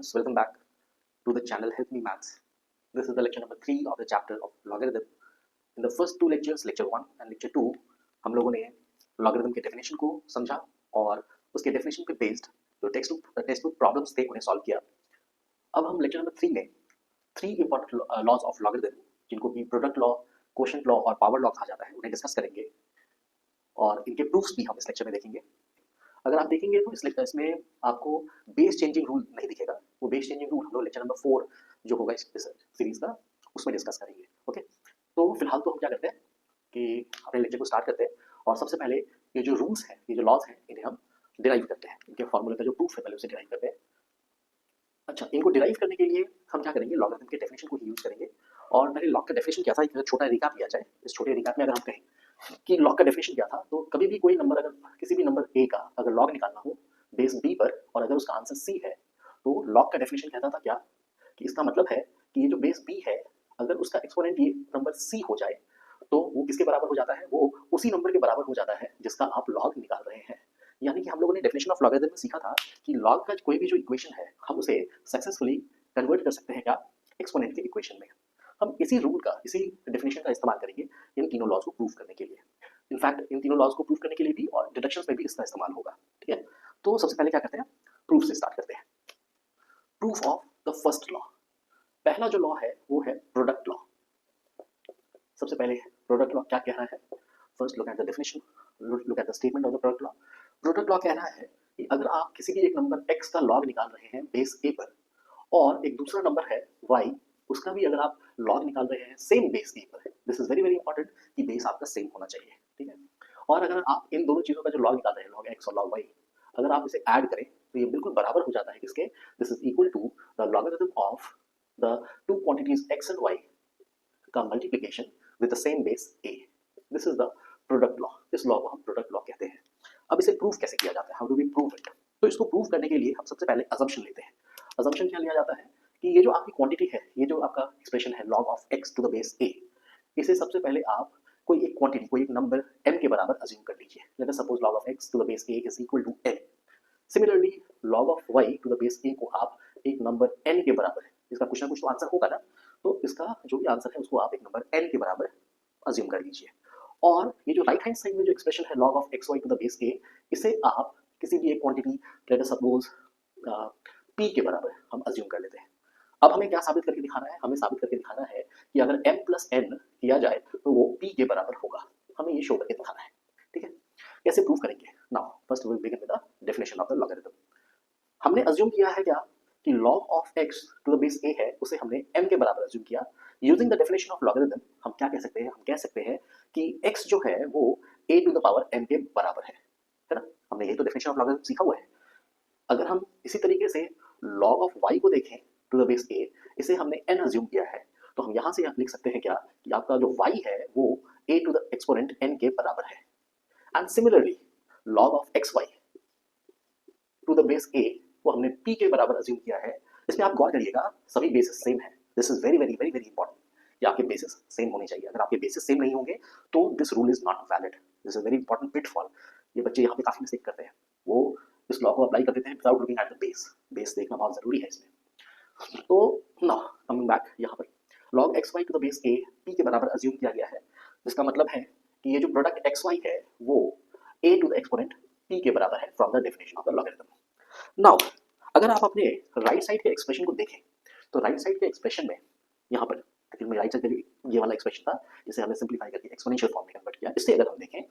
students, welcome back to the channel Help Me Maths. This is the lecture number 3 of the chapter of logarithm. In the first two lectures, lecture 1 and lecture 2, हम लोगों ने logarithm के definition को समझा और उसके definition पे based जो टेक्स्ट बुक प्रॉब्लम्स थे उन्हें सॉल्व किया. अब हम lecture number 3 में 3 important laws of logarithm जिनको कि product law, quotient law और power law कहा जाता है उन्हें डिस्कस करेंगे और इनके प्रूफ्स भी हम इस लेक्चर में देखेंगे. अगर आप देखेंगे तो इसमें आपको बेस चेंजिंग रूल नहीं दिखेगा. वो बेस चेंजिंग रूल हम लोग लेक्चर नंबर 4 जो होगा इस सीरीज का उसमें डिस्कस करेंगे. ओके, तो फिलहाल तो हम क्या करते हैं कि अपने लेक्चर को स्टार्ट करते हैं और सबसे पहले ये जो रूल्स हैं, ये जो लॉज हैं, इन्हें हम डिराइव करते हैं. इनके फॉर्मूले का जो प्रूफ है पहले उसे डिराइव करते हैं. अच्छा, इनको डिराइव करने के लिए हम क्या करेंगे, लॉगरिथम के डेफिनेशन को ही यूज करेंगे. और पहले लॉग का डेफिनेशन क्या था, एक छोटा रिकैप लिया जाए. इस छोटे रिकैप में अगर हम कहें कि लॉग का डेफिनेशन क्या था, तो कभी भी कोई नंबर, अगर किसी भी नंबर a का अगर लॉग निकालना हो बेस b पर और अगर उसका आंसर c है, तो लॉग का डेफिनेशन कहता था क्या कि इसका मतलब है कि ये जो बेस b है अगर उसका एक्सपोनेंट ये नंबर c हो जाए तो वो किसके बराबर हो जाता है, वो उसी नंबर के बराबर हो जाता है जिसका आप लॉग निकाल रहे हैं. यानी कि हम लोगों ने डेफिनेशन ऑफ लॉगरिथम में सीखा था कि लॉग का कोई भी जो इक्वेशन है हम उसे सक्सेसफुली कन्वर्ट कर सकते हैं क्या, एक्सपोनेंट के इक्वेशन में. हम इसी रूल का, इसी डेफिनेशन का इस्तेमाल करेंगे इन तीनों लॉज को प्रूव करने के लिए. इनफैक्ट इन तीनों लॉज को प्रूव करने के लिए भी और डिडक्शंस में भी इसका इस्तेमाल होगा. ठीक है, तो सबसे पहले क्या करते हैं, प्रूफ से स्टार्ट करते हैं. Proof of the first law. पहला जो लॉ है वो है प्रोडक्ट लॉ. सबसे पहले प्रोडक्ट लॉ क्या कह रहा है, first look at the definition, look at the statement of the product law. Product law कह रहा है कि अगर आप किसी भी एक नंबर x का लॉग निकाल रहे हैं बेस a पर और एक दूसरा नंबर है y, उसका भी अगर आप लॉग निकाल रहे हैं सेम बेस a पर, this is very very important कि बेस आपका सेम होना चाहिए. ठीक है, और अगर आप इन दोनों चीजों का जो लॉग निकाल रहे हैं, लॉग x और लॉग y, अगर आप इसे ऐड करें तो ये बिल्कुल बराबर हो जाता है किसके, this is equal to the logarithm of the two quantities x and y का multiplication with the same base a. This is the product law. इस लॉ को हम प्रोडक्ट लॉ कहते हैं. अब इसे प्रूफ कैसे किया जाता है, how do we prove it. तो इसको प्रूव करने के लिए हम सबसे पहले अजम्पशन लेते हैं. अजम्पशन क्या लिया जाता है कि ये जो आपकी क्वांटिटी है, ये जो आपका एक्सप्रेशन है log of x to the base a, इसे सबसे पहले आप कोई एक क्वांटिटी, कोई एक नंबर m के बराबर अज्यूम कर लीजिए. Let us suppose log of x to the base a is equal to m. Similarly log of y to the base a को आप एक नंबर n के बराबर, इसका कुछ ना कुछ तो आंसर होगा ना, तो इसका जो भी आंसर है उसको आप एक नंबर n के बराबर अज्यूम कर लीजिए. और ये जो राइट हैंड साइड में जो एक्सप्रेशन है log of xy to the base a, इसे आप किसी भी एक quantity, let us suppose p के बराबर हम अज्यूम कर लेते हैं. अब हमें क्या साबित करके दिखाना है, हमें साबित करके दिखाना है कि अगर m प्लस n किया जाए तो वो p के बराबर होगा. हमें ये शो करके दिखाना है. ठीक है, कैसे प्रूव करेंगे. Now first we will begin with the definition of the logarithm. हमने अज्यूम किया है क्या कि log of x to the base a है, उसे हमने m के बराबर अज्यूम किया. Using the definition of logarithm हम क्या कह सकते हैं, हम कह सकते हैं कि x जो है वो a to the power m के बराबर है ना. हमने ये तो डेफिनेशन ऑफ लॉगरिथम सीखा हुआ है. अगर हम इसी तरीके से log ऑफ y को देखें टू द बेस a, इसे हमने n अज्यूम किया है, तो हम यहाँ से लिख सकते हैं क्या कि आपका जो y है वो a to the exponent n के बराबर है. And similarly log of xy to the base a को हमने p के बराबर अज्यूम किया है. इसमें आप गौर करिएगा, सभी बेसिस सेम है. This is very very very very important कि आपके बेसिस सेम होने चाहिए. अगर आपके बेसिस सेम नहीं होंगे तो this rule is not valid. This is very important pitfall. ये बच्चे यहाँ पे काफी मिस्टेक करते हैं, वो इस लॉ को अप्लाई कर देते हैं without looking at the base. Base देखना बहुत जरूरी है इसमें. तो नाउ कमिंग बैक, यहाँ पर log xy to the base a p के बराबर अज्यूम किया गया है, जिसका मतलब है कि ये जो प्रोडक्ट xy है वो a to the exponent p के बराबर है from the definition of the logarithm. Now अगर आप अपने राइट साइड के एक्सप्रेशन को देखें तो राइट साइड के एक्सप्रेशन में यहाँ पर एक्चुअली राइट साइड का ये वाला एक्सप्रेशन था जिसे हमने सिंप्लीफाई करके एक्सपोनेंशियल फॉर्म में कन्वर्ट किया. इससे अगर हम देखें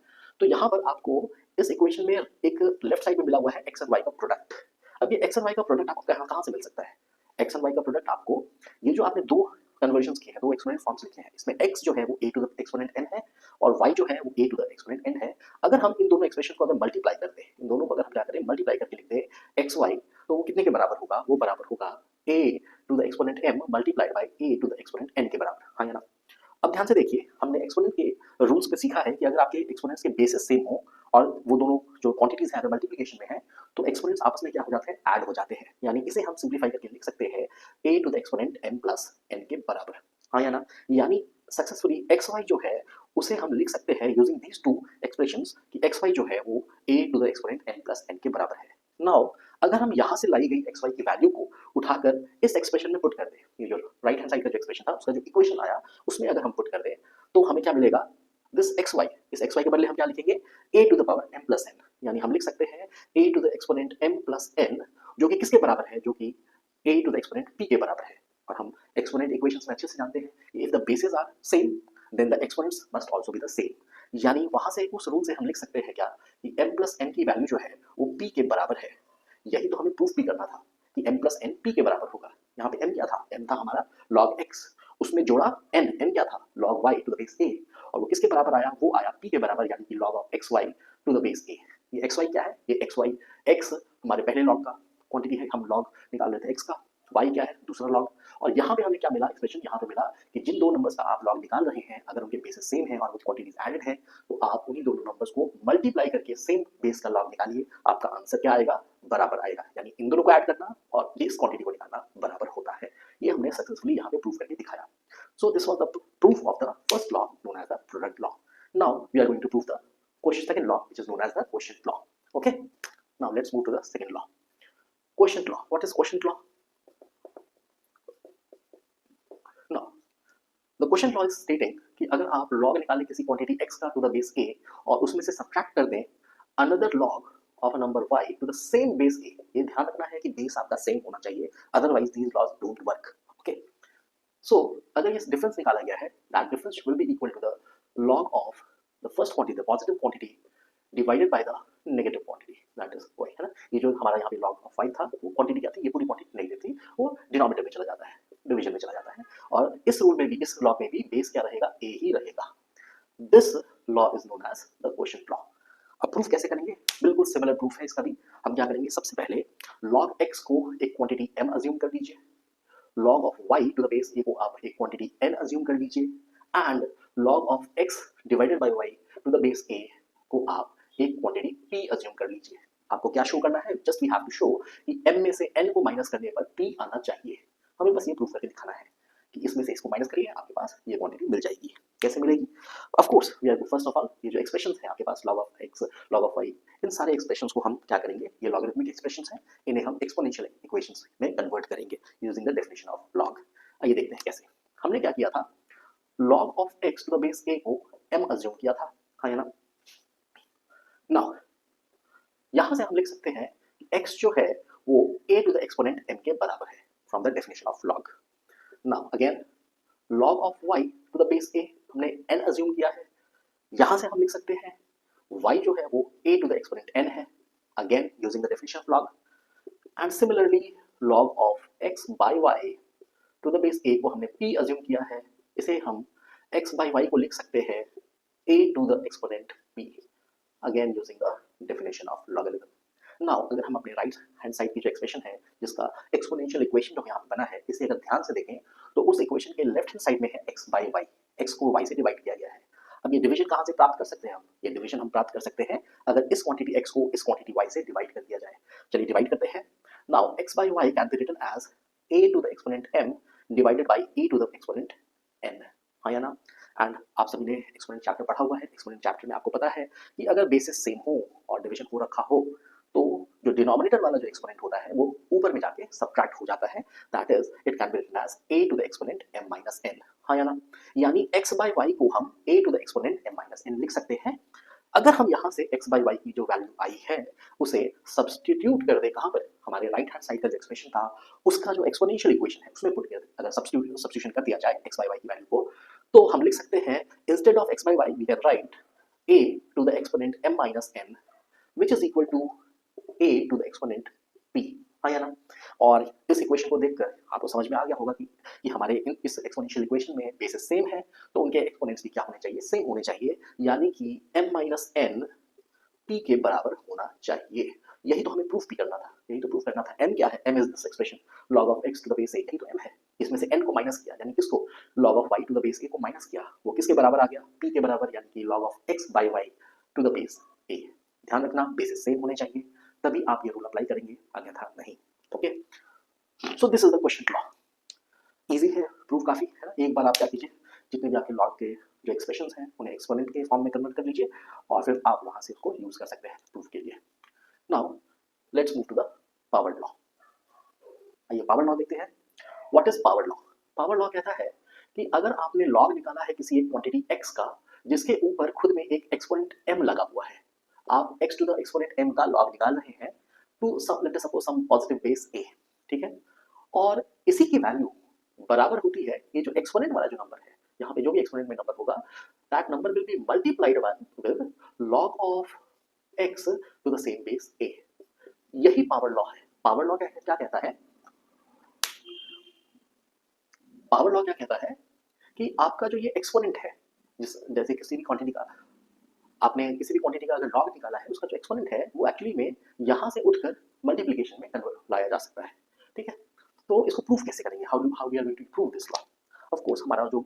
तो यहाँ पर आपको इस इक्वेशन में एक लेफ्ट साइड में मिला हुआ है x और y का प्रोडक्ट. अब ये x और y का प्रोडक्ट आपको कहाँ से मिल सकता है. x और y का प्रोडक्ट आपको, ये जो आपने दो कन्वर्जन्स किए हैं, दो एक्सपोनेंट फॉर्म्स लिखे हैं, इसमें x जो है वो a to the exponent n है और y जो है वो a to the exponent n है. अगर हम इन दोनों एक्सप्रेशन को अगर मल्टीप्लाई करते हैं, इन दोनों को अगर हम क्या करें मल्टीप्लाई करके लिखते हैं xy, तो वो कितने के बराबर होगा, वो बराबर होगा a to the exponent m multiplied by a to the exponent n के बराबर. हाँ या ना. अब ध्यान से देखिए, हमने एक्सपोनेंट के रूल्स पे सीखा है कि अगर आपके एक्सपोनेंट्स के बेसिस सेम हो और वो दोनों जो क्वांटिटीज हैं अगर मल्टीप्लिकेशन में है तो एक्सपोनेंट्स आपस में क्या हो जाते हैं, ऐड हो जाते हैं. यानी इसे हम सिंप्लीफाई करके लिख सकते हैं a to the exponent m plus n के बराबर. हाँ या ना. यानी सक्सेसफुली xy जो है उसे हम लिख सकते हैं यूजिंग दीज टू एक्सप्रेशंस कि xy जो है वो a to the exponent m plus n के बराबर है. नाउ अगर हम यहाँ से लाई गई एक्स वाई की वैल्यू को उठाकर इस एक्सप्रेशन में पुट कर दें, ये जो राइट हैंड साइड का जो एक्सप्रेशन था उसका जो इक्वेशन आया उसमें अगर हम पुट कर दें तो हमें क्या मिलेगा, दिस एक्स वाई, इस एक्स वाई के बदले हम क्या लिखेंगे, a to the power m plus n, यानी हम लिख सकते हैं a to the exponent m plus n, जो कि किसके बराबर है, जो कि a to the exponent p के बराबर है। और हम एक्सपोनेंट इक्वेशंस में अच्छे से जानते हैं if the bases are same then the exponents must also be the same, यानी वहां से उस रूल से हम लिख सकते हैं क्या कि m प्लस n की वैल्यू जो है वो p के बराबर है। यही तो हमें प्रूफ भी करना था कि m प्लस n p के बराबर होगा। यहाँ पे m क्या था, m था हमारा log x, उसमें जोड़ा n क्या था log y to the base a, और वो किसके बराबर आया, वो आया p के बराबर, यानी कि log of xy to the base a। ये xy क्या है, ये xy, x हमारे पहले log का क्वांटिटी है, हम log निकाल रहे थे x का, y क्या है दूसरा log, और यहाँ पे हमें क्या मिला एक्सप्रेशन, यहाँ पे मिला कि जिन दो नंबर्स का आप लॉग निकाल रहे हैं अगर उनके बेसिस सेम है और वो क्वांटिटीज एडेड है तो आप उन्हीं दोनों नंबर्स को मल्टीप्लाई करके सेम बेस का लॉग निकालिए, आपका आंसर क्या आएगा, बराबर आएगा, यानी इन दोनों को ऐड करना और इस क्वांटिटी को निकालना बराबर होता है। ये हमने सक्सेसफुली यहाँ पे प्रूव करके दिखाया। So this was the proof of the first law known as the product law. Now we are going to prove the question second law which is known as the quotient law. Okay, now let's move to the second law, quotient law. What is quotient law? Now the question law is stating कि अगर आप log निकालें किसी quantity x का to the base a और उसमें से subtract कर दें another log of a number y to the same base a, ये ध्यान रखना है कि बेस आपका सेम होना चाहिए, otherwise these laws don't work. Okay, so अगर ये डिफरेंस निकाला गया है that difference will be equal to the log of the first quantity, the positive quantity divided by the negative quantity, that is y, है ना। ये जो हमारा यहाँ पे log ऑफ y था वो क्वांटिटी क्या थी, ये पूरी क्वांटिटी नेगेटिव थी, वो डिनोमिनेटर में चला जाता है, डिवीजन में चला जाता है, और इस रूल में भी, इस लॉ में भी बेस क्या रहेगा, a ही रहेगा। This law is known as the quotient law. अब प्रूफ कैसे करेंगे, बिल्कुल सिमिलर प्रूफ है इसका भी। हम क्या करेंगे, सबसे पहले log x को एक क्वांटिटी m अज्यूम कर लीजिए, log of y to the base a को आप एक क्वांटिटी n अज्यूम कर लीजिए, and log of x divided by y to the base a को आप एक क्वांटिटी p अज्यूम कर लीजिए। आपको क्या शो करना है, just we have to show कि m में से n को माइनस करने पर p आना चाहिए। हमें बस ये प्रूफ करके दिखाना है कि इसमें से इसको माइनस करिए, आपके पास ये क्वांटिटी मिल जाएगी। कैसे मिलेगी, of course we are first of all ये जो एक्सप्रेशंस हैं आपके पास log of x log of y, इन सारे एक्सप्रेशंस को हम क्या करेंगे, ये लॉगरिथमिक एक्सप्रेशंस हैं, इन्हें हम एक्सपोनेंशियल इक्वेशंस में कन्वर्ट करेंगे using the definition of log। आइए देखते हैं कैसे। हमने क्या किया था, log of x to the base a को m अज्यूम किया था, हाँ या ना। नाउ यहां से हम लिख सकते हैं कि x जो है वो a to the exponent m के बराबर है from the definition of log। Now again log of y to the base a हमने n अज्यूम किया है, यहां से हम लिख सकते हैं y जो है वो a to the exponent n है, again using the definition of log, and similarly log of x by y to the base a को हमने p अज्यूम किया है, इसे हम x बाय y को लिख सकते हैं a to the exponent p, again using the definition of logarithm. Now अगर हम अपने राइट हैंड साइड की जो एक्सप्रेशन है जिसका एक्सपोनेंशियल इक्वेशन जो यहाँ पे बना है, इसे अगर ध्यान से देखें तो उस इक्वेशन के लेफ्ट हैंड साइड में है x बाय y, x को y से डिवाइड किया गया है। अब ये डिवीजन कहाँ से प्राप्त कर सकते हैं हम, ये डिवीजन हम प्राप्त कर सकते हैं अगर इस क्वांटिटी x को इस क्वांटिटी y से डिवाइड कर दिया जाए। चलिए डिवाइड करते हैं। Now x by y can be written as a to the exponent m divided by e to the exponent n, हाँ या ना। एंड आप सभी ने एक्सपोनेंट चैप्टर पढ़ा हुआ है, एक्सपोनेंट चैप्टर में आपको पता है कि अगर बेसिस सेम हो और डिवीजन हो रखा हो तो जो डिनोमिनेटर वाला जो एक्सपोनेंट होता है वो ऊपर में जाके सब्ट्रैक्ट हो जाता है, that is it can be written as a to the exponent m minus n, हाँ या ना। यानी x बाय y को हम a to the exponent m minus n लिख सकते हैं। अगर हम यहाँ से x बाय y की जो वैल्यू आई है उसे सब्सटीट्यूट कर दे कहाँ पर, हमारे राइट हैंड साइड का जो एक्सप्रेशन था उसका जो एक्सपोनेंशियल इक्वेशन है उसमें पुट कर, अगर सब्स्टिट्यूशन कर दिया जाए x बाय y की वैल्यू को, तो हम लिख सकते हैं instead of x by y we can write a to the exponent m minus n which is equal to a to the exponent p, हाँ या ना। और इस इक्वेशन को देखकर आपको समझ में आ गया होगा कि हमारे इस एक्सपोनेंशियल इक्वेशन में बेसिस सेम है तो उनके एक्सपोनेंट्स भी क्या होने चाहिए, सेम होने चाहिए, यानी कि m माइनस n p के बराबर होना चाहिए। यही तो हमें प्रूफ भी करना था, यही तो प्रूफ करना था। m क्या है, m is this expression log of x to the base a, यही तो m है। इसमें से n को माइनस किया यानी किसको, log of y to the base a को माइनस किया, वो किसके बराबर आ गया, p के बराबर, यानी कि log of x by y to the base a। ध्यान रखना बेसिस सेम होने चाहिए तभी आप ये रूल अप्लाई करेंगे, अन्यथा नहीं। Okay, so this is the question law. Easy है, प्रूफ काफी है ना। एक बार आप क्या कीजिए, जितने भी आपके लॉग के जो एक्सप्रेशंस हैं उन्हें एक्सपोनेंट के फॉर्म में कन्वर्ट कर लीजिए और फिर आप वहां से उसको यूज कर सकते हैं प्रूफ के लिए। Now let's move to the power law. आइए पावर लॉ देखते हैं। What is power law? Power law कहता है कि अगर आपने लॉग निकाला है किसी एक क्वांटिटी x का जिसके ऊपर खुद में एक एक्सपोनेंट m लगा हुआ है, आप x to the exponent m का लॉग निकाल रहे हैं to some let us suppose some positive base a, ठीक है, और इसी की वैल्यू बराबर होती है ये जो एक्सपोनेंट वाला जो नंबर है, यहाँ पे जो भी एक्सपोनेंट में नंबर होगा that number will be multiplied with log of x to the same base a। यही पावर लॉ है। पावर लॉ क्या कहता है? पावर लॉ क्या कहता है कि आपका जो ये एक्सपोनेंट है, जिस जैसे किसी भी क्वांटिटी का आपने किसी भी क्वांटिटी का अगर लॉग निकाला है, उसका जो एक्सपोनेंट है वो एक्चुअली में यहाँ से उठकर मल्टीप्लिकेशन में कन्वर्ट लाया जा सकता है, ठीक है। तो इसको प्रूफ कैसे करेंगे? How we are going to prove this law? Of course हमारा जो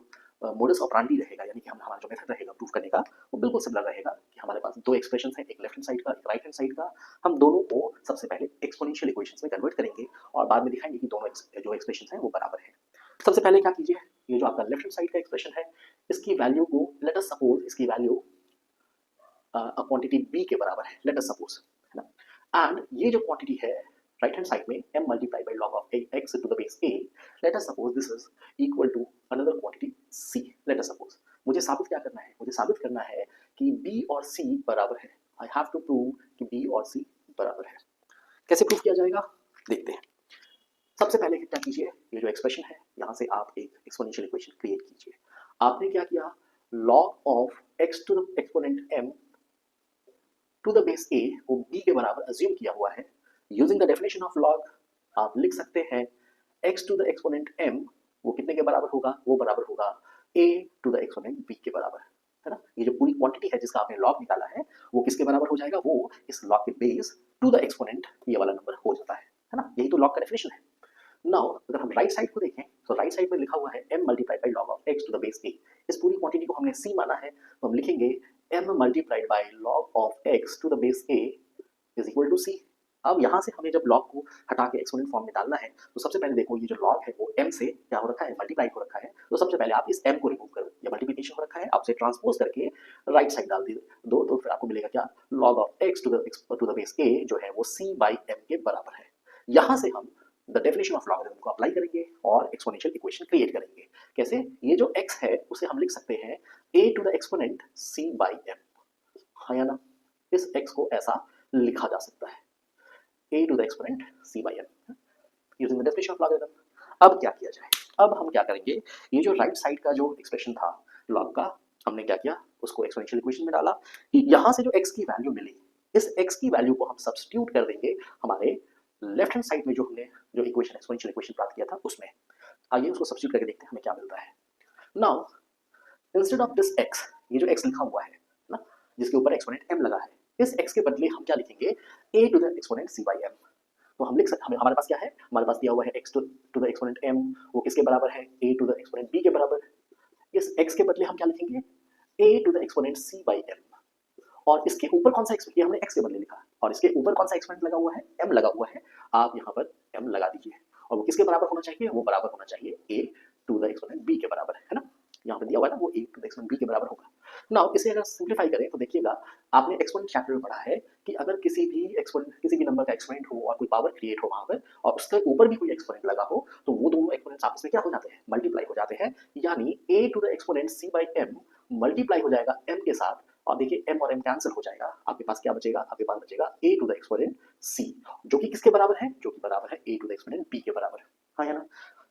मोडस ऑपरेंडी रहेगा, यानी कि हमारा जो मेथड रहेगा प्रूफ करने का, वो बिल्कुल सिमिलर रहेगा कि हमारे पास दो एक्सप्रेशन है, एक लेफ्ट हैंड साइड का, एक राइट हैंड साइड का। हम दोनों को सबसे पहले एक्सपोनेंशियल इक्वेशंस में कन्वर्ट करेंगे और बाद में दिखाएंगे कि दोनों जो एक्सप्रेशन है वो बराबर है। सबसे पहले क्या कीजिए, ये जो आपका लेफ्ट हैंड साइड का एक्सप्रेशन है, इसकी वैल्यू को लेट अस सपोज इसकी वैल्यू क्वांटिटी b के बराबर है, लेट अस सपोज, है ना। एंड ये जो क्वांटिटी है राइट हैंड साइड में m multiply by log of x to the base a, let us suppose this is equal to another quantity c, let us suppose. मुझे साबित क्या करना है? मुझे साबित करना है कि b और c बराबर है। आई हैव टू प्रूव कि b और c बराबर है। कैसे प्रूव किया जाएगा देखते हैं। सबसे पहले क्या कीजिए, ये जो एक्सप्रेशन है यहाँ से आप एक एक्सपोनेंशियल इक्वेशन क्रिएट कीजिए। आपने क्या किया, log of x to the exponent m to the base a वो b के बराबर अज्यूम किया हुआ है। Using the definition of log आप लिख सकते हैं x to the exponent m वो कितने के बराबर होगा? वो बराबर होगा a to the exponent b के बराबर, है ना। ये जो पूरी क्वांटिटी है जिसका आपने log निकाला है वो किसके बराबर हो जाएगा? वो इस log के बेस टू द एक्सपोनेंट ये वाला नंबर हो जाता है ना। यही तो log का डेफिनेशन है। नाउ अगर हम राइट साइड को देखें तो राइट साइड में लिखा हुआ है m multiplied by log of x to the base a। इस पूरी क्वांटिटी को हमने c माना है तो हम लिखेंगे m multiplied by log of x to the base a is equal to c। अब यहाँ से हमें जब log को हटा के एक्सपोनेंट फॉर्म में डालना है तो सबसे पहले देखो ये जो log है वो m से क्या हो रखा है? मल्टीप्लाई हो रखा है। तो सबसे पहले आप इस m को रिमूव करो, ये मल्टीप्लिकेशन हो रखा है, आप उसे ट्रांसपोज करके राइट साइड डाल दो तो फिर आपको मिलेगा क्या? log of x to the base a जो है वो c बाई m के बराबर है। यहाँ से हम द डेफिनेशन ऑफ लॉगरिथम को अप्लाई करेंगे और एक्सपोनेंशियल इक्वेशन क्रिएट करेंगे। कैसे? ये जो x है उसे हम लिख सकते हैं a to the exponent c by m, हाँ या ना। इस x को ऐसा लिखा जा सकता है a to the exponent c by m using the definition of logarithm. अब क्या किया जाए? अब हम क्या करेंगे, ये जो राइट साइड का जो एक्सप्रेशन था लॉग का, हमने क्या किया, उसको एक्सपोनेंशियल इक्वेशन में डाला कि यहाँ से जो x की वैल्यू मिली, इस x की वैल्यू को हम सब्स्टिट्यूट कर देंगे हमारे लेफ्ट हैंड साइड में जो हमने जो इक्वेशन एक्सपोनेंशियल इक्वेशन प्राप्त किया था उसमें। आइए उसको सब्स्टिट्यूट करके देखते हैं हमें क्या मिलता है। Now instead of this x, ये जो x लिखा हुआ है ना जिसके ऊपर एक्सपोनेंट m लगा है, इस x के बदले हम क्या लिखेंगे? a to the exponent c by m। तो हम लिख सकते, हमारे पास क्या है? हमारे पास दिया हुआ है x to the exponent m, वो किसके बराबर है? a to the exponent b के बराबर। इस x के बदले हम क्या लिखेंगे? a to the exponent c by m। और इसके ऊपर कौन सा एक्सपोनेंट, हमने x के बदले लिखा और इसके ऊपर कौन सा एक्सपोनेंट लगा हुआ है? m लगा हुआ है। आप यहाँ पर m लगा दीजिए और वो किसके बराबर होना चाहिए? वो बराबर होना चाहिए a to the exponent b के बराबर, है ना। यहाँ पे दिया हुआ है ना, वो a to the exponent b के बराबर होगा। नाउ इसे अगर सिंप्लीफाई करें तो देखिएगा, आपने एक्सपोनेंट चैप्टर में पढ़ा है कि अगर किसी भी नंबर का एक्सपोनेंट हो और कोई पावर क्रिएट हो वहां पर और उसके ऊपर भी कोई एक्सपोनेंट लगा हो तो वो दोनों एक्सपोनेंट्स आपस में क्या हो जाते हैं? मल्टीप्लाई हो जाते हैं। यानी a to the exponent c by m multiply हो जाएगा m के साथ और देखिए m और m कैंसिल हो जाएगा। आपके पास क्या बचेगा? आपके पास बचेगा a to the exponent c जो कि किसके बराबर है? जो कि बराबर है a to the exponent b के बराबर, हाँ या ना।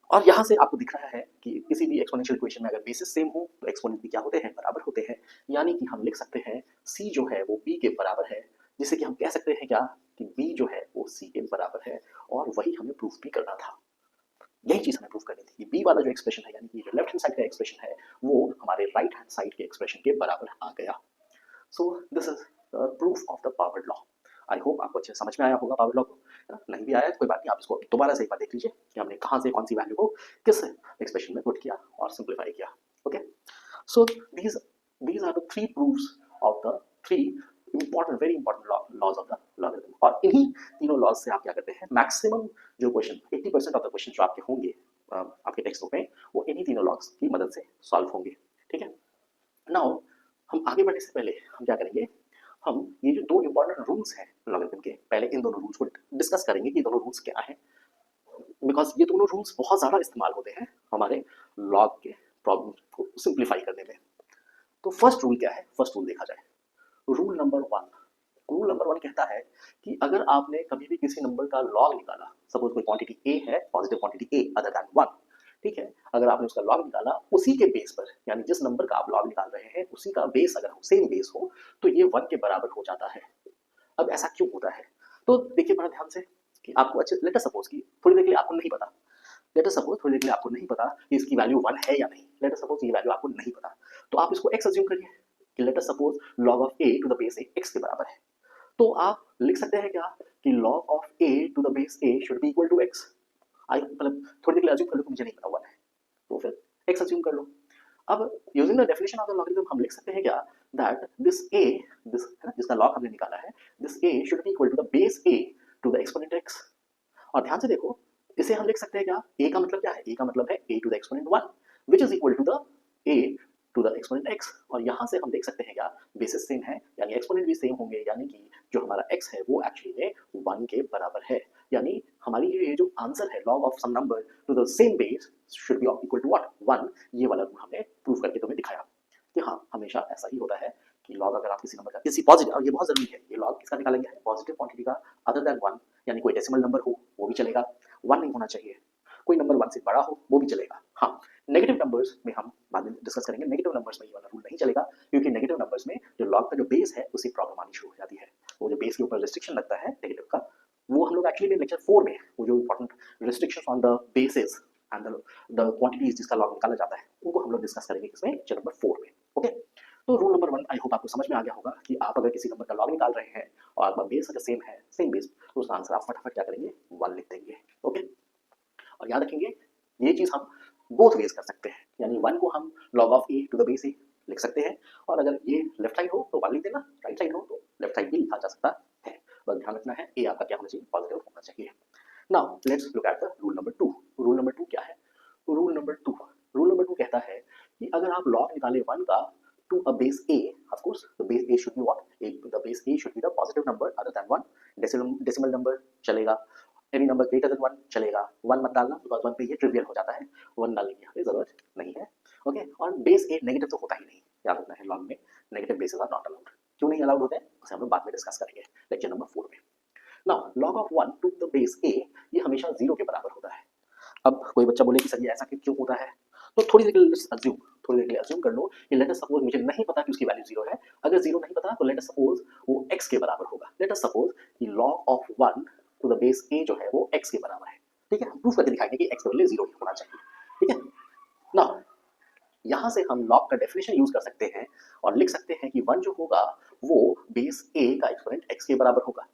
और यहाँ से आपको दिख रहा है कि किसी भी एक्सपोनेंशियल इक्वेशन में अगर बेसिस सेम हो तो एक्सपोनेंट भी क्या होते हैं? बराबर होते हैं। यानी कि हम लिख सकते हैं c जो है वो b के बराबर है, जिससे कि हम कह सकते हैं क्या कि b जो है वो c के बराबर है। और वही हमें प्रूफ भी करना था, यही चीज हमें प्रूफ करनी थी कि b वाला जो एक्सप्रेशन है यानी कि जो लेफ्ट हैंड साइड का एक्सप्रेशन है वो हमारे राइट हैंड साइड के एक्सप्रेशन के बराबर आ गया। सो this is proof of the power law. I hope आपको अच्छे समझ में आया होगा पावर लॉ को, नहीं भी आया तो कोई बात नहीं, आप इसको दोबारा से एक बार देख लीजिए कि हमने कहाँ से कौन सी वैल्यू को किस एक्सप्रेशन में पुट किया और सिंप्लीफाई किया। Okay, so these are the three proofs of the three important very important laws of the logarithm। और इन्हीं तीनों लॉज से आप क्या करते हैं, मैक्सिमम जो क्वेश्चन 80% ऑफ द क्वेश्चन जो आपके होंगे आपके टेक्स्ट बुक में वो इन्हीं तीनों लॉज की मदद से सॉल्व होंगे। ठीक है, नाउ हम आगे बढ़ने से पहले हम क्या करेंगे, हम ये जो दो इंपॉर्टेंट रूल्स हैं लॉगरिथम के, पहले इन दोनों रूल्स को डिस्कस करेंगे कि दोनों रूल्स क्या हैं, बिकॉज ये दोनों रूल्स बहुत ज़्यादा इस्तेमाल होते हैं हमारे लॉग के प्रॉब्लम को सिंप्लीफाई करने में। तो फर्स्ट रूल क्या है, फर्स्ट रूल देखा जाए, rule number one. Rule number one कहता है कि अगर आपने कभी भी किसी नंबर का लॉग निकाला, सपोज कोई क्वांटिटी ए है, पॉजिटिव क्वांटिटी ए अदर दैन वन, ठीक है, अगर आपने उसका लॉग निकाला उसी के बेस पर, यानी जिस नंबर का आप लॉग निकाल रहे हैं उसी का बेस अगर सेम बेस हो तो ये वन के बराबर हो जाता है। अब ऐसा क्यों होता है, तो देखिए बड़ा ध्यान से कि आपको अच्छे, लेट अस सपोज कि थोड़ी देर के लिए आपको नहीं पता, लेट अस सपोज थोड़ी देर के लिए आपको नहीं पता कि इसकी वैल्यू वन है या नहीं, लेट अस सपोज ये वैल्यू आपको नहीं पता, तो आप इसको एक्स अज्यूम करिए कि let us suppose log of a to the base a x के बराबर है। तो आप लिख सकते हैं क्या कि log of a to the base a should be equal to x। I मतलब थोड़ी देर के लिए अज्यूम कर लो कि मुझे नहीं पता वन है, तो फिर x अज्यूम कर लो। अब using the definition of the logarithm हम लिख सकते हैं क्या, दैट दिस a, दिस है ना जिसका लॉग हमने निकाला है, this a should be equal to the base a to the exponent x। और ध्यान से देखो, इसे हम लिख सकते हैं क्या, a का मतलब क्या है, a का मतलब है a to the exponent 1 which is equal to the a to the exponent x। और यहाँ से हम देख सकते हैं क्या, बेसिस सेम है यानी एक्सपोनेंट भी सेम होंगे, यानी कि जो हमारा x है वो एक्चुअली में 1 के बराबर है। यानी हमारी ये जो आंसर है log of some number to the same base should be equal to what 1, ये वाला रूल हमने प्रूव करके तुम्हें दिखाया कि हाँ हमेशा ऐसा ही होता है कि लॉग अगर आप किसी नंबर का किसी पॉजिटिव, और ये बहुत जरूरी है, ये लॉग किसका निकालेंगे है पॉजिटिव क्वांटिटी का अदर देन 1, यानी कोई डेसिमल नंबर हो वो भी चलेगा, 1 नहीं होना चाहिए, कोई नंबर 1 से बड़ा हो वो भी चलेगा। हाँ, नेगेटिव नंबर्स में हम बाद में डिस्कस करेंगे, नेगेटिव नंबर्स में ये वाला रूल नहीं चलेगा, क्योंकि नेगेटिव नंबर्स में जो लॉग का जो बेस है उसी प्रॉब्लम आनी शुरू हो जाती है। वो जो बेस के ऊपर रिस्ट्रिक्शन लगता है नेगेटिव का, वो हम लोग एक्चुअली में लेक्चर 4 में वो जो important restrictions on the basis and the quantities जिसका लॉग निकाला जाता है उनको हम लोग डिस्कस करेंगे इसमें लेक्चर नंबर 4 में। ओके, तो रूल नंबर 1 आई होप आपको समझ में आ गया होगा कि आप अगर किसी नंबर का लॉग निकाल रहे हैं और आपका बेस अगर सेम है, सेम बेस, तो उसका आंसर आप फटाफट क्या करेंगे 1 लिख देंगे। ओके, और याद रखेंगे ये चीज हम बोथ वेज कर सकते हैं, यानी 1 को हम log of a to the base a लिख सकते हैं, और अगर ये लेफ्ट साइड हो तो 1 लिख देना, राइट साइड हो तो लेफ्ट साइड भी लिखा जा सकता है। बस ध्यान रखना है a आपका क्या होना चाहिए, पॉजिटिव होना चाहिए। Now let's look at the rule number 2। Rule number 2 क्या है, रूल नंबर 2, रूल नंबर 2 कहता है कि अगर आप log निकाले 1 का to a base a, of course the base a should be what, the base a should be the positive number other than 1, decimal number चलेगा, एनी नंबर ग्रेटर देन 1 चलेगा, 1 मत डालना बिकॉज 1 पे ये ट्रिवियल हो जाता है, 1 डालने की यहाँ पे जरूरत नहीं है। ओके, और बेस ए नेगेटिव तो होता ही नहीं, याद रखना है लॉग में negative bases are not allowed. क्यों नहीं अलाउड होते हैं उसे हम लोग बाद में डिस्कस करेंगे लेक्चर नंबर 4 में। Now log of 1 to the base a ये हमेशा 0 के बराबर होता है। अब कोई बच्चा बोले कि सर ये ऐसा क्यों होता है, तो थोड़ी देर के लिए अज्यूम, थोड़ी देर के लिए अज्यूम कर लो कि लेट अस सपोज मुझे नहीं पता कि उसकी वैल्यू 0 है, अगर 0 नहीं पता तो लेट अस सपोज वो x के बराबर होगा, लेट अस सपोज कि log of 1 to the base a जो है वो x के बराबर है, ठीक है, हम प्रूफ करके दिखाएंगे कि x के बदले 0 ही होना चाहिए, ठीक है। नाउ यहाँ से हम log का डेफिनेशन यूज कर सकते हैं और लिख सकते हैं कि 1 जो होगा वो बेस a का एक्सपोनेंट x के बराबर होगा।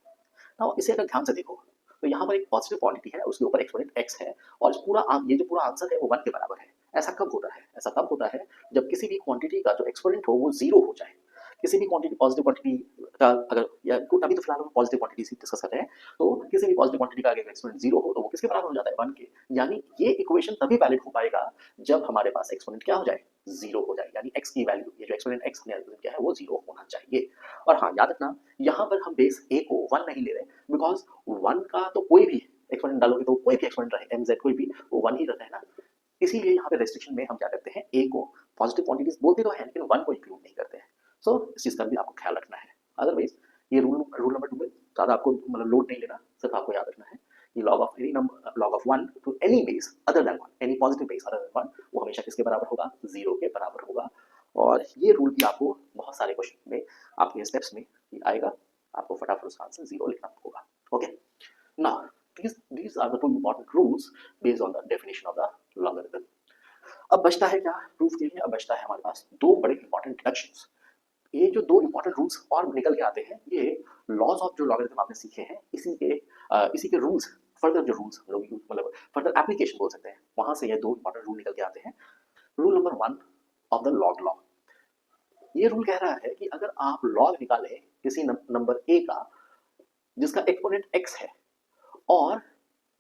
नाउ इसे अगर ध्यान से देखो तो यहाँ पर एक पॉजिटिव क्वांटिटी है, उसके ऊपर एक्सपोनेंट x है, और इस पूरा ये जो पूरा आंसर है वो 1 के बराबर है। ऐसा कब होता है, ऐसा तब होता है जब किसी भी क्वांटिटी का जो एक्सपोनेंट हो वो 0 हो जाए। किसी भी क्वांटिटी पॉजिटिव क्वांटिटी का अगर, या अभी तो फिलहाल हम पॉजिटिव क्वांटिटी डिस्कस कर रहे हैं, तो किसी भी पॉजिटिव क्वांटिटी का अगर एक्सपोनेंट 0 हो तो वो किसके बराबर हो जाता है 1 के। यानी ये इक्वेशन तभी वैलिड हो पाएगा जब हमारे पास एक्सपोनेंट क्या हो जाए 0 हो जाए, यानी x की वैल्यू, ये जो एक्सपोनेंट x हमने रिप्रेजेंट किया है वो 0 होना चाहिए। और हाँ याद रखना यहाँ पर हम बेस a को 1 नहीं ले रहे, बिकॉज 1 का तो कोई भी एक्सपोनेंट डालोगे तो कोई भी एक्सपोनेंट रहे mz कोई भी वो 1 ही रहता है ना, इसीलिए यहाँ पे रेस्ट्रिक्शन में हम क्या करते हैं a को पॉजिटिव क्वांटिटीज बोलते तो है लेकिन 1 को इंक्लूड नहीं करते हैं। सो इस चीज का भी आपको ख्याल रखना है, अदरवाइज ये रूल नंबर 2 में ज्यादा आपको मतलब लोड नहीं लेना, सिर्फ आपको याद रखना है कि log of any number, log of 1 to any base other than 1, any positive base other than 1 वो हमेशा किसके बराबर होगा 0 के बराबर होगा। और ये रूल भी आपको बहुत सारे क्वेश्चन में आपके स्टेप्स में आएगा, आपको फटाफट उसका आंसर 0 लिखना होगा। Okay, now these are the two important rules based on the definition of the logarithm। अब बचता है क्या प्रूफ के लिए, अब बचता है हमारे पास दो बड़े इंपॉर्टेंट डिडक्शंस। ये जो दो इंपॉर्टेंट रूल्स और निकल के आते हैं, ये लॉज ऑफ जो लॉगरिथम आपने सीखे हैं इसी के रूल्स, फर्दर जो रूल्स लोग मतलब फर्दर एप्लीकेशन बोल सकते हैं, वहां से ये दो इंपॉर्टेंट रूल निकल के आते हैं। Rule number 1 of the log law, ये रूल कह रहा है कि अगर आप लॉग निकालें किसी नंबर a का जिसका एक्सपोनेंट x है, और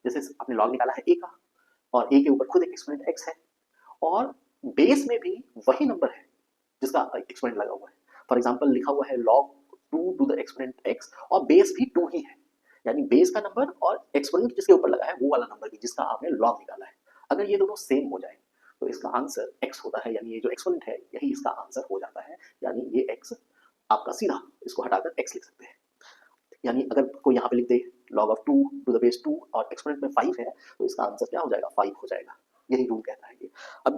जैसे आपने लॉग निकाला है a का और a के ऊपर खुद एक एक्सपोनेंट x है, और बेस में भी वही नंबर है जिसका एक्सपोनेंट लगा हुआ है, फॉर एग्जांपल लिखा हुआ है log 2 to the exponent x और बेस भी 2 ही है, यानी बेस का नंबर और एक्सपोनेंट जिसके ऊपर लगा है वो वाला नंबर भी जिसका आपने लॉग निकाला है, अगर ये दोनों सेम हो जाए तो इसका आंसर x होता है, यानी ये जो एक्सपोनेंट है यही इसका आंसर हो जाता है, यानी ये x आपका सीधा इसको हटाकर x लिख सकते हैं। यानी अगर कोई यहाँ पे लिख दे log of 2 to the base 2 और एक्सपोनेंट में 5 है तो इसका आंसर क्या हो जाएगा, 5 हो जाएगा। यही रूल कहता है ये। अब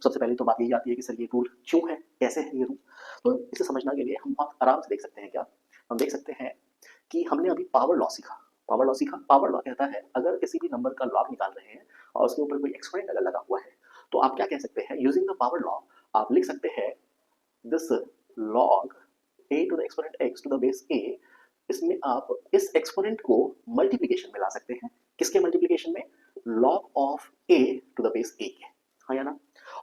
सबसे पहले तो बात यही आती है कि सर ये रूल क्यों है, कैसे है ये रूल। तो इसे समझने के लिए हम बहुत आराम से देख सकते हैं। क्या हम देख सकते हैं कि हमने अभी पावर लॉ सीखा। पावर लॉ कहता है अगर किसी भी नंबर का लॉग निकाल रहे हैं और उसके ऊपर कोई एक्सपोनेंट अगर लगा हुआ है तो आप क्या कह सकते हैं, यूजिंग द पावर लॉ आप लिख सकते हैं this log a to the exponent x to the base a। इसमें आप इस एक्सपोनेंट को मल्टीप्लिकेशन में ला सकते हैं, किसके मल्टीप्लिकेशन में, log of a to the base a के, हाँ या ना।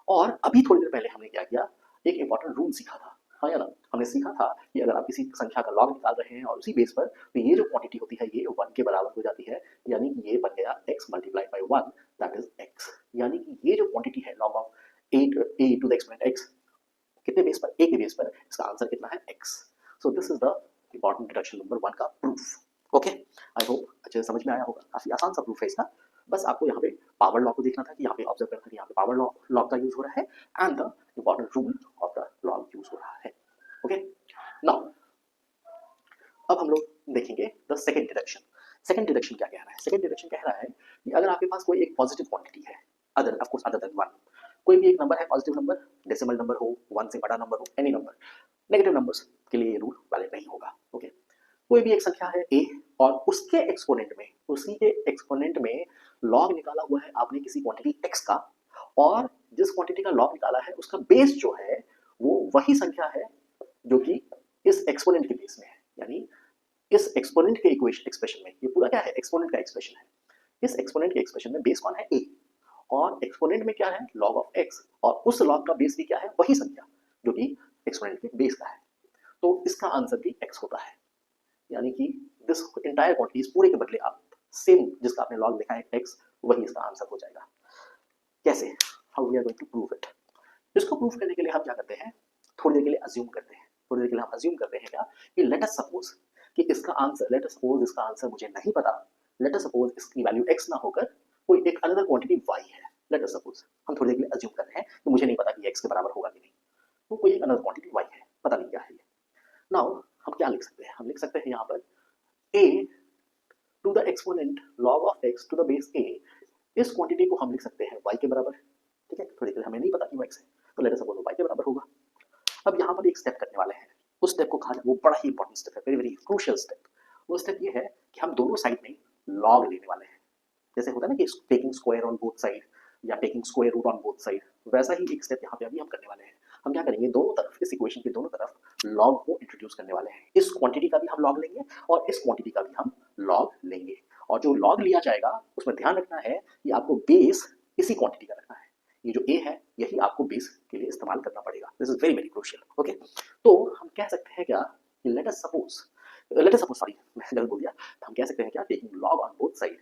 और अभी थोड़ी देर पहले हमने क्या किया, एक इंपॉर्टेंट रूल सीखा था, हाँ या ना। हमने सीखा था कि अगर आप किसी संख्या का लॉग निकाल रहे हैं और उसी बेस पर तो ये जो क्वांटिटी होती है ये 1 के बराबर हो जाती है, यानी कि ये बन गया x multiplied by 1 that is x। यानी कि ये जो क्वांटिटी है log of a to the exponent x कितने बेस पर, a के बेस पर, इसका आंसर कितना है x। So this is the important deduction number 1 का प्रूफ। ओके, आई होप अच्छे से समझ में आया होगा। काफी आसान सा प्रूफ है इसका, बस आपको यहाँ पे पावर लॉ को देखना था कि यहाँ पे ऑब्जर्व करना था कि यहाँ पे पावर लॉ का यूज हो रहा है and the important rule of the law use हो रहा है। ओके, नाउ अब हम लोग देखेंगे the second deduction. Second deduction क्या कह रहा है, सेकंड डिडक्शन कह रहा है कि अगर आपके पास कोई एक पॉजिटिव क्वांटिटी है, other of course other than 1, कोई भी एक नंबर है पॉजिटिव नंबर, डेसिमल नंबर हो, 1 से बड़ा नंबर हो, एनी नंबर, नेगेटिव नंबर्स के लिए ये रूल वैलिड नहीं होगा। ओके, कोई भी एक संख्या है a और उसके एक्सपोनेंट में, उसी के एक्सपोनेंट में लॉग निकाला हुआ है आपने किसी क्वांटिटी x का, और जिस क्वांटिटी का लॉग निकाला है उसका बेस जो है वो वही संख्या है जो कि इस एक्सपोनेंट के बेस में है। यानी इस एक्सपोनेंट के इक्वेशन एक्सप्रेशन में, ये पूरा क्या है, एक्सपोनेंट का एक्सप्रेशन है, इस एक्सपोनेंट के एक्सप्रेशन में बेस कौन है, a, और एक्सपोनेंट में क्या है, log ऑफ x, और उस log का बेस भी क्या है, वही संख्या जो कि एक्सपोनेंट के बेस का है, तो इसका आंसर भी x होता है। यानी कि दिस इंटायर क्वांटिटी, इस पूरे के बदले आप सेम जिसका आपने log लिखा है x, वही इसका आंसर हो जाएगा। कैसे, how we are going to prove it. इसको प्रूव करने के लिए हम क्या करते हैं, थोड़ी देर के लिए अज्यूम करते हैं, थोड़ी देर के लिए हम अज्यूम करते हैं क्या, कि लेट अस सपोज कि इसका आंसर, लेट अस सपोज इसका आंसर मुझे नहीं पता, लेट अस सपोज इसकी वैल्यू x ना होकर कोई एक अनदर क्वांटिटी y है। लेट अस सपोज, हम थोड़ी देर के लिए अज्यूम कर रहे हैं कि मुझे नहीं पता कि x के बराबर होगा कि नहीं, तो कोई एक अनदर क्वांटिटी y है, पता नहीं क्या है ये। नाउ हम क्या लिख सकते हैं, हम लिख सकते हैं यहाँ पर a to the exponent log of x to the base a, इस क्वांटिटी को हम लिख सकते हैं y के बराबर। ठीक है, थोड़ी देर हमें नहीं पता कि वो x है, तो लेट अस सपोज वो y के बराबर होगा। अब यहाँ पर एक स्टेप करने वाले हैं, उस स्टेप को कहा, वो बड़ा ही इंपॉर्टेंट स्टेप है, वेरी वेरी क्रूशियल स्टेप। वो स्टेप ये है कि हम दोनों साइड में लॉग लेने वाले हैं। जैसे होता है ना कि taking square on both side या taking square root on both side, वैसा ही एक स्टेप यहाँ पे अभी हम करने वाले हैं। हम क्या करेंगे, दोनों तरफ, इस इक्वेशन के दोनों तरफ लॉग को इंट्रोड्यूस करने वाले हैं। इस क्वांटिटी का भी हम लॉग लेंगे और इस क्वांटिटी का भी हम लॉग लेंगे, और जो लॉग लिया जाएगा उसमें ध्यान रखना है कि आपको बेस इसी क्वांटिटी का रखना है। ये जो a है यही आपको बेस के लिए इस्तेमाल करना पड़ेगा। This is very very crucial. Okay, तो हम कह सकते हैं क्या, लेट अस सपोज सॉरी मैं गलत बोल दिया, हम कह सकते हैं क्या, taking log on both side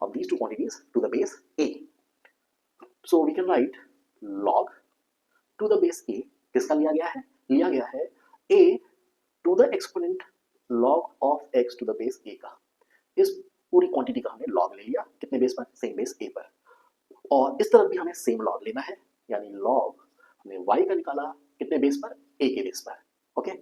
of these two quantities to the base a, so we can write log to the base a, किसका लिया गया है, लिया गया है a to the exponent log of x to the base a का। इस पूरी क्वांटिटी का हमने लॉग ले लिया, कितने बेस पर, सेम बेस a पर, और इस तरफ भी हमें सेम लॉग लेना है, यानी लॉग हमने y का निकाला कितने बेस पर, a के बेस पर। ओके,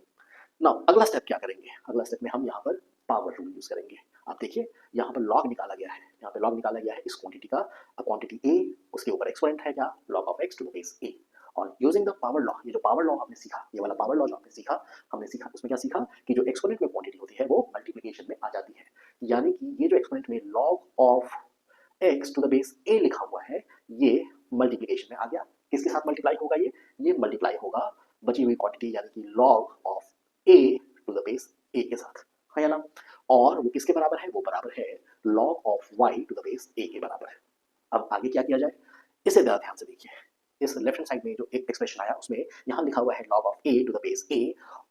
नाउ अगला स्टेप क्या करेंगे, अगला स्टेप में हम यहाँ पर पावर रूल यूज करेंगे। आप देखिए यहाँ पर लॉग निकाला गया है, यहाँ पे लॉग निकाला गया है इस क्वांटिटी का, क्वांटिटी a, उसके ऊपर एक्सपोनेंट है क्या, log of x to the base a, और यूजिंग द पावर लॉ, ये जो पावर लॉ आपने सीखा, ये वाला पावर लॉ जो आपने सीखा, हमने सीखा उसमें क्या सीखा कि जो एक्सपोनेंट में क्वांटिटी होती है वो मल्टीप्लिकेशन में आ जाती है। यानी कि ये जो एक्सपोनेंट में log of x to the base a लिखा हुआ है, ये मल्टीप्लिकेशन में आ गया, किसके साथ मल्टीप्लाई होगा, ये मल्टीप्लाई होगा बची हुई क्वांटिटी यानी कि log of a to the base a के साथ, है या ना। और वो किसके बराबर है, वो बराबर है log of y to the base a के बराबर है। अब आगे क्या किया जाए, इसे जरा ध्यान से देखिए, इस लेफ्ट हैंड साइड में जो एक एक्सप्रेशन आया उसमें यहाँ लिखा हुआ है log of a to the base a,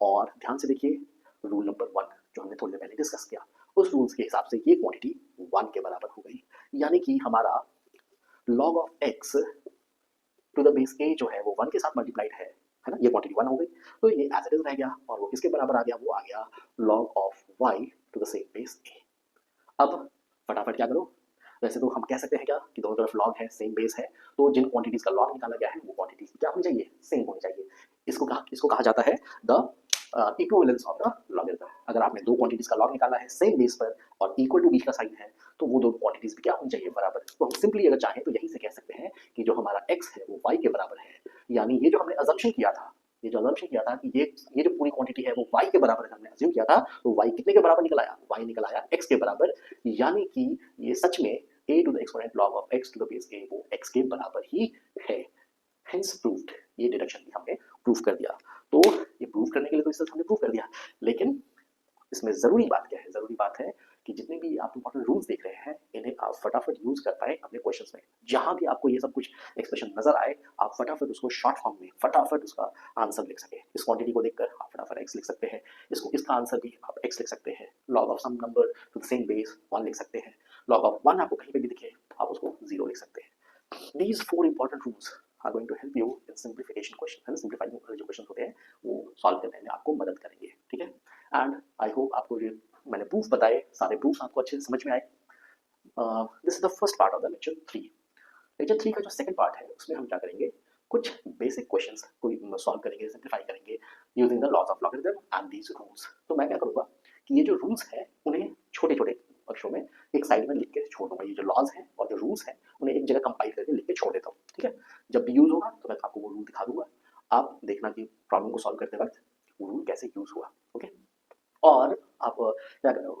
और ध्यान से देखिए रूल नंबर 1 जो हमने थोड़ी देर पहले डिस्कस किया, उस रूल्स के हिसाब से ये क्वांटिटी 1 के बराबर हो गई, यानी कि हमारा log of x to the base a जो है वो 1 के साथ मल्टीप्लाइड है ना, ये क्वांटिटी 1 हो गई, तो ये एज इट इज रह गया, और वो किसके बराबर आ गया, वो आ गया log of y to the same base a। But क्या करो, वैसे तो हम कह सकते हैं क्या कि दोनों तरफ लॉग है, सेम बेस है, तो जिन क्वांटिटीज का लॉग निकाला गया है वो क्वांटिटीज क्या होनी चाहिए, सेम होनी चाहिए। इसको कहा जाता है the equivalence of the logarithm. अगर आपने दो क्वांटिटीज का लॉग निकाला है सेम बेस पर और इक्वल टू बीच का साइन है, तो वो दो क्वांटिटीज भी क्या होनी चाहिए, बराबर। तो हम सिंपली अगर चाहें तो यहीं से कह सकते हैं कि जो हमारा x है वो y के बराबर है, यानी ये जो हमने अजम्पशन किया था, ये जो अजम्पशन किया था कि ये जो पूरी क्वांटिटी है वो y के बराबर हमने अज्यूम किया था, तो y कितने के बराबर निकल आया, y निकल आया x के बराबर, यानी कि ये सच में a to the exponent log of x to the base a वो x के बराबर ही है। हेंस प्रूव्ड, ये डिडक्शन भी हमने प्रूव कर दिया। तो ये प्रूव करने के लिए तो इस तरह हमने प्रूव कर दिया, लेकिन इसमें ज़रूरी बात क्या है, ज़रूरी बात है कि जितने भी आप इंपॉर्टेंट रूल्स देख रहे हैं इन्हें आप फटाफट यूज कर पाए अपने क्वेश्चंस में। जहां भी आपको ये सब कुछ एक्सप्रेशन नजर आए, आप फटाफट उसको शॉर्ट फॉर्म में फटाफट उसका आंसर लिख सके। इस क्वांटिटी को देखकर आप फटाफट एक्स लिख सकते हैं, इसका आंसर भी आप एक्स लिख सकते हैं। Log of some number to the same base 1 लिख सकते हैं। लॉग ऑफ 1 आपको कहीं पे भी दिखे आप उसको 0 लिख सकते हैं। These 4 important rules are going to help you in simplification question, simplifying जो क्वेश्चन होते हैं वो सॉल्व करने में आपको मदद करेंगे, ठीक है। एंड आई होप आपको ये मैंने प्रूफ बताए, सारे प्रूफ आपको अच्छे से समझ में आए। This is the first part of the lecture 3। Lecture 3 का जो सेकंड पार्ट है उसमें हम क्या करेंगे, कुछ बेसिक क्वेश्चंस को सॉल्व करेंगे, सिंप्लीफाई करेंगे using the laws of logarithm and these rules. तो मैं क्या करूँगा कि ये जो रूल्स हैं उन्हें छोटे छोटे अक्षरों में एक साइड में लिख के छोड़ दूंगा। ये जो लॉज हैं और जो रूल्स हैं उन्हें एक जगह कंपाइल करके लिख के छोड़ देता हूँ, ठीक है। जब भी यूज होगा तो मैं आपको वो रूल दिखा दूंगा, आप देखना कि प्रॉब्लम को सॉल्व करते वक्त वो रूल कैसे यूज हुआ, ओके। और आप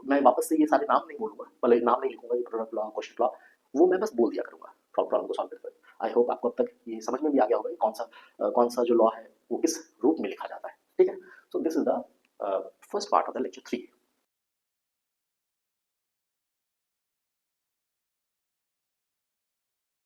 मैं वापस से ये सारे नाम नहीं बोलूँगा, मतलब नाम नहीं लिखूँगा, ये प्रोडक्ट लॉ, क्वेश्चन लॉ, वो मैं बस बोल दिया करूँगा प्रॉब्लम को सॉल्व करते हुए। आई होप आपको अब तक ये समझ में भी आ गया होगा कि कौन सा जो लॉ है वो किस रूप में लिखा जाता है, ठीक है। सो this is the first part of the lecture 3।